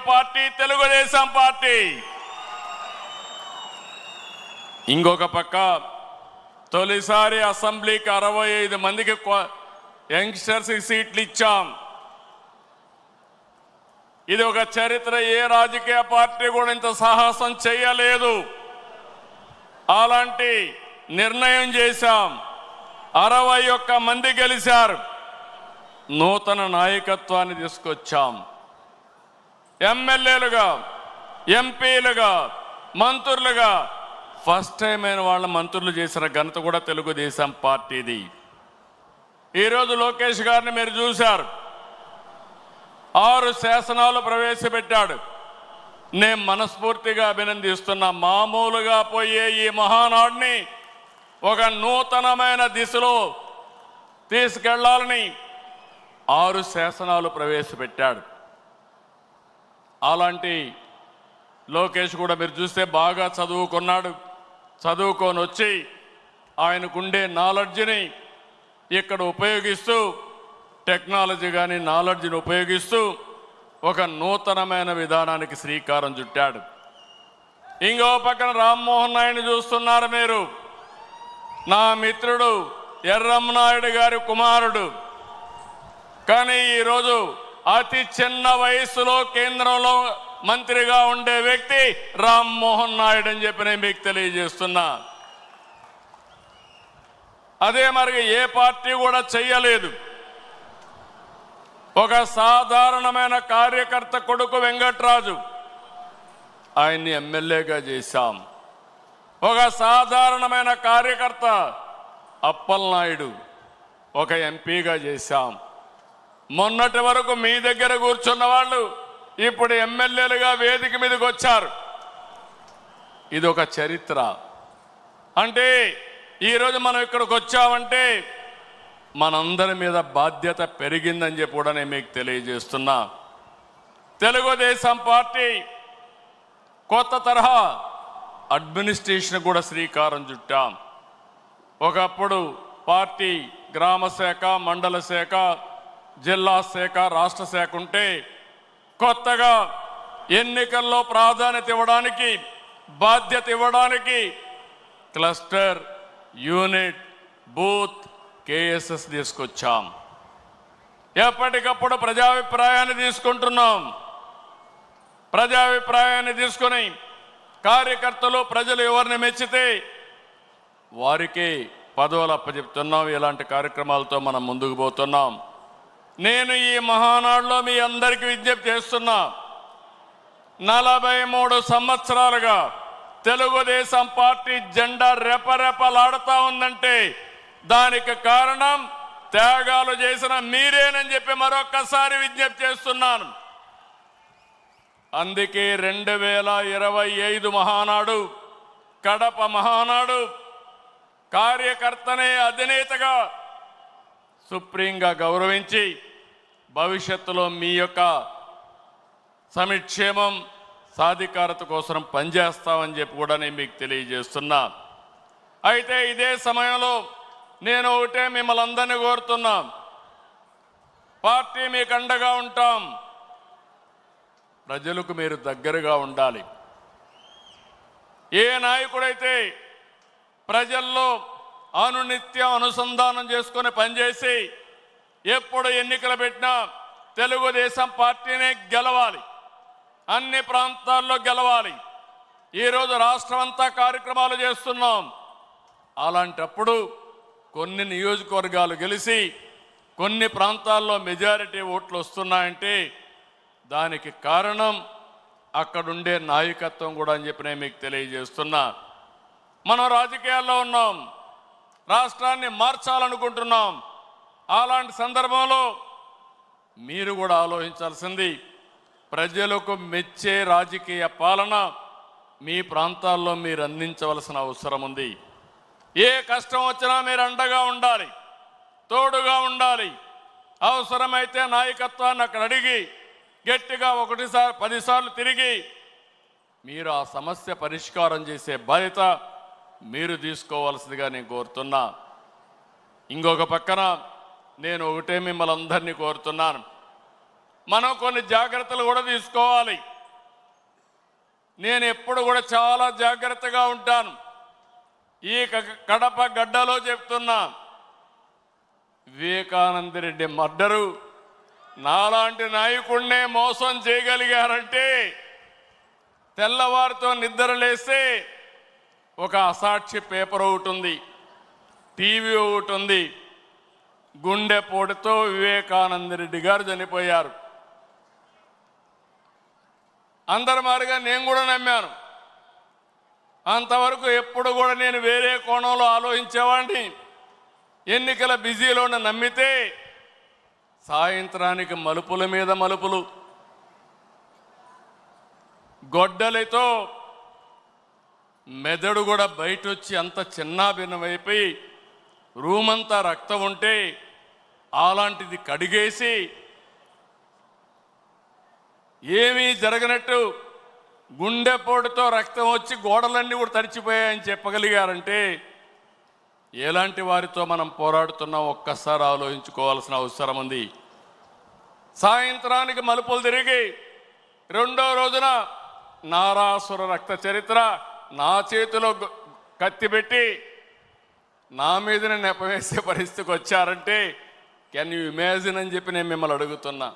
Party Telugu Desam party. ఇంకొక పక్క తొలిసారి అసెంబ్లీకి 65 మందికి యంగ్స్టర్స్ సీట్లు ఇచ్చాం. ఇది ఒక చరిత్ర. ఏ రాజకీయ పార్టీ కూడా ఇంత సాహసం చేయలేదు. అలాంటి నిర్ణయం చేశాం. 61 మంది గెలిచారు. నూతన నాయకత్వాన్ని తీసుకొచ్చాం. ఎమ్మెల్యేలుగా, ఎంపీలుగా, మంత్రులుగా ఫస్ట్ టైం అయిన వాళ్ళ మంత్రులు చేసిన ఘనత కూడా తెలుగుదేశం పార్టీది. ఈరోజు లోకేష్ గారిని మీరు చూశారు. 6 శాసనాలు ప్రవేశపెట్టాడు. నేను మనస్ఫూర్తిగా అభినందిస్తున్నా. మామూలుగా పోయే ఈ మహానాడిని ఒక నూతనమైన దిశలో తీసుకెళ్లాలని 6 శాసనాలు ప్రవేశపెట్టాడు. అలాంటి లోకేష్ కూడా మీరు చూస్తే బాగా చదువుకున్నాడు. చదువుకొని వచ్చి ఆయనకుండే నాలెడ్జ్ని ఇక్కడ ఉపయోగిస్తూ, టెక్నాలజీ కానీ నాలెడ్జ్ని ఉపయోగిస్తూ ఒక నూతనమైన విధానానికి శ్రీకారం చుట్టాడు. ఇంకో పక్కన రామ్మోహన్ నాయుడు చూస్తున్నారు మీరు. నా మిత్రుడు ఎర్రమనాయుడు గారి కుమారుడు. కానీ ఈరోజు అతి చిన్న వయసులో కేంద్రంలో మంత్రిగా ఉండే వ్యక్తి రామ్మోహన్ నాయుడు అని చెప్పి నేను మీకు తెలియజేస్తున్నా. అదే మరి ఏ పార్టీ కూడా చెయ్యలేదు. ఒక సాధారణమైన కార్యకర్త కొడుకు వెంకట్రాజు, ఆయన్ని ఎమ్మెల్యేగా చేశాం. ఒక సాధారణమైన కార్యకర్త అప్పలనాయుడు ఒక ఎంపీగా చేశాం. మొన్నటి వరకు మీ దగ్గర కూర్చున్న వాళ్ళు ఇప్పుడు ఎమ్మెల్యేలుగా వేదిక మీదకి వచ్చారు. ఇది ఒక చరిత్ర. అంటే ఈరోజు మనం ఇక్కడికి వచ్చామంటే మనందరి మీద బాధ్యత పెరిగిందని చెప్పి కూడా నేను మీకు తెలియజేస్తున్నా. తెలుగుదేశం పార్టీ కొత్త తరహా అడ్మినిస్ట్రేషన్ కూడా శ్రీకారం చుట్టాం. ఒకప్పుడు పార్టీ గ్రామ శాఖ, మండల శాఖ, జిల్లా శాఖ, రాష్ట్ర శాఖ ఉంటే కొత్తగా ఎన్నికల్లో ప్రాధాన్యత ఇవ్వడానికి, బాధ్యత ఇవ్వడానికి క్లస్టర్, యూనిట్, బూత్, కేఎస్ఎస్ తీసుకొచ్చాం. ఎప్పటికప్పుడు ప్రజాభిప్రాయాన్ని తీసుకుంటున్నాం. ప్రజాభిప్రాయాన్ని తీసుకుని కార్యకర్తలు, ప్రజలు ఎవరిని మెచ్చితే వారికి పదవులు అప్పచెప్తున్నాం. ఇలాంటి కార్యక్రమాలతో మనం ముందుకు పోతున్నాం. నేను ఈ మహానాడులో మీ అందరికీ విజ్ఞప్తి చేస్తున్నా. 43 సంవత్సరాలుగా తెలుగుదేశం పార్టీ జెండా రెపరెపలాడుతూ ఉందంటే దానికి కారణం త్యాగాలు చేసిన మీరేనని చెప్పి మరొక్కసారి విజ్ఞప్తి చేస్తున్నాను. అందుకే 2025 మహానాడు, కడప మహానాడు కార్యకర్తనే అధినేతగా సుప్రీంగా గౌరవించి భవిష్యత్తులో మీ యొక్క సంక్షేమం, సాధికారత కోసం పనిచేస్తామని చెప్పి కూడా నేను మీకు తెలియజేస్తున్నా. అయితే ఇదే సమయంలో నేను ఒకటే మిమ్మల్ని అందరినీ కోరుతున్నా. పార్టీ మీకు అండగా ఉంటాం. ప్రజలకు మీరు దగ్గరగా ఉండాలి. ఏ నాయకుడైతే ప్రజల్లో అనునిత్యం అనుసంధానం చేసుకుని పనిచేసి ఎప్పుడు ఎన్నికలు పెట్టినా తెలుగుదేశం పార్టీనే గెలవాలి, అన్ని ప్రాంతాల్లో గెలవాలి. ఈరోజు రాష్ట్రం అంతా కార్యక్రమాలు చేస్తున్నాం. అలాంటప్పుడు కొన్ని నియోజకవర్గాలు గెలిచి కొన్ని ప్రాంతాల్లో మెజారిటీ ఓట్లు వస్తున్నాయంటే దానికి కారణం అక్కడుండే నాయకత్వం కూడా అని చెప్పి నేను మీకు తెలియజేస్తున్నా. మనం రాజకీయాల్లో ఉన్నాం, రాష్ట్రాన్ని మార్చాలనుకుంటున్నాం. అలాంటి సందర్భంలో మీరు కూడా ఆలోచించాల్సింది ప్రజలకు మెచ్చే రాజకీయ పాలన మీ ప్రాంతాల్లో మీరు అందించవలసిన అవసరం ఉంది. ఏ కష్టం వచ్చినా మీరు అండగా ఉండాలి, తోడుగా ఉండాలి. అవసరమైతే నాయకత్వాన్ని అక్కడ అడిగి గట్టిగా 10 సార్లు తిరిగి మీరు ఆ సమస్య పరిష్కారం చేసే బాధ్యత మీరు తీసుకోవాల్సిందిగా నేను కోరుతున్నా. ఇంకొక పక్కన నేను ఒకటే మిమ్మల్ని అందరినీ కోరుతున్నాను. మనం కొన్ని జాగ్రత్తలు కూడా తీసుకోవాలి. నేను ఎప్పుడు కూడా చాలా జాగ్రత్తగా ఉంటాను. ఈ కడప గడ్డలో చెప్తున్నా, వివేకానంద రెడ్డి మర్డరు నాలాంటి నాయకుడినే మోసం చేయగలిగారంటే, తెల్లవారితో నిద్ర లేస్తే ఒక అసాక్షి పేపర్ ఒకటి ఉంది, టీవీ ఒకటి ఉంది, గుండెపోటుతో వివేకానంద రెడ్డి గారు చనిపోయారు. అందరి మాదిరిగా నేను కూడా నమ్మాను. అంతవరకు ఎప్పుడు కూడా నేను వేరే కోణంలో ఆలోచించేవాడిని. ఎన్నికల బిజీలో నమ్మితే సాయంత్రానికి మలుపుల మీద మలుపులు, గొడ్డలితో మెదడు కూడా బయట వచ్చి అంత చిన్నాభిన్నమైపోయి రూమంతా రక్తం ఉంటే అలాంటిది కడిగేసి ఏమీ జరగనట్టు గుండెపోటుతో రక్తం వచ్చి గోడలన్నీ కూడా తడిచిపోయాయని చెప్పగలిగారంటే ఎలాంటి వారితో మనం పోరాడుతున్నాం ఒక్కసారి ఆలోచించుకోవాల్సిన అవసరం ఉంది. సాయంత్రానికి మలుపులు తిరిగి రెండో రోజున నారాసుర రక్త చరిత్ర నా చేతిలో కత్తి పెట్టి నా మీదనే నెపవేసే పరిస్థితికి వచ్చారంటే కెన్ యూ ఇమాజిన్ అని చెప్పి నేను మిమ్మల్ని అడుగుతున్నా.